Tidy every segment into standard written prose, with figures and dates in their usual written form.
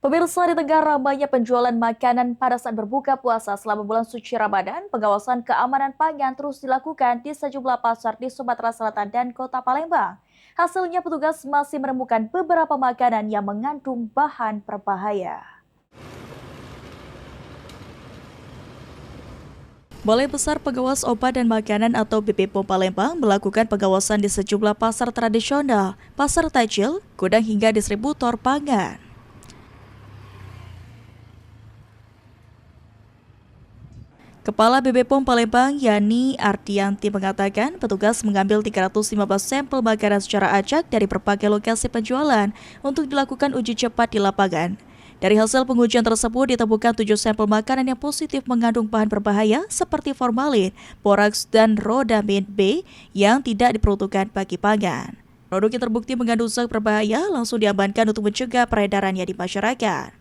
Pemirsa, di tengah ramainya penjualan makanan pada saat berbuka puasa selama bulan suci Ramadan, pengawasan keamanan pangan terus dilakukan di sejumlah pasar di Sumatera Selatan dan Kota Palembang. Hasilnya petugas masih menemukan beberapa makanan yang mengandung bahan berbahaya. Balai Besar Pengawas Obat dan Makanan atau BPOM Palembang melakukan pengawasan di sejumlah pasar tradisional, pasar tajil, gudang hingga distributor pangan. Kepala BPOM Palembang, Yani Ardianti mengatakan petugas mengambil 315 sampel makanan secara acak dari berbagai lokasi penjualan untuk dilakukan uji cepat di lapangan. Dari hasil pengujian tersebut ditemukan 7 sampel makanan yang positif mengandung bahan berbahaya seperti formalin, boraks, dan rodamin B yang tidak diperuntukkan bagi pangan. Produk yang terbukti mengandung zat berbahaya langsung diamankan untuk mencegah peredarannya di masyarakat.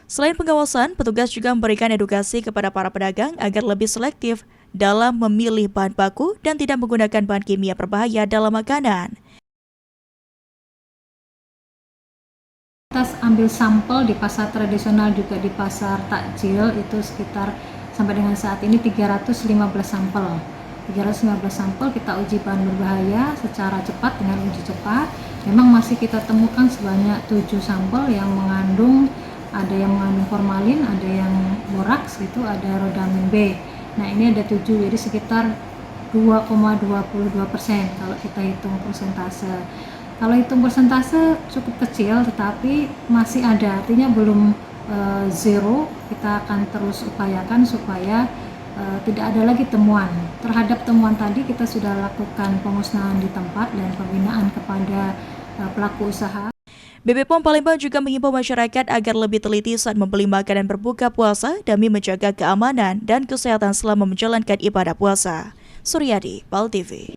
Selain pengawasan, petugas juga memberikan edukasi kepada para pedagang agar lebih selektif dalam memilih bahan baku dan tidak menggunakan bahan kimia berbahaya dalam makanan. Kita ambil sampel di pasar tradisional juga di pasar takjil itu sekitar sampai dengan saat ini 315 sampel. 315 sampel kita uji bahan berbahaya secara cepat dengan uji cepat. Memang masih kita temukan sebanyak 7 sampel yang mengandung, ada yang mengandung formalin, ada yang boraks gitu, ada rodamin B. Nah ini ada 7, jadi sekitar 2,22% kalau kita hitung persentase. Kalau hitung persentase cukup kecil, tetapi masih ada, artinya belum zero. Kita akan terus upayakan supaya tidak ada lagi temuan. Terhadap temuan tadi kita sudah lakukan pemusnahan di tempat dan pembinaan kepada pelaku usaha. BPOM Palembang juga menghimbau masyarakat agar lebih teliti saat membeli makanan berbuka puasa demi menjaga keamanan dan kesehatan selama menjalankan ibadah puasa. Suryadi, PAL TV.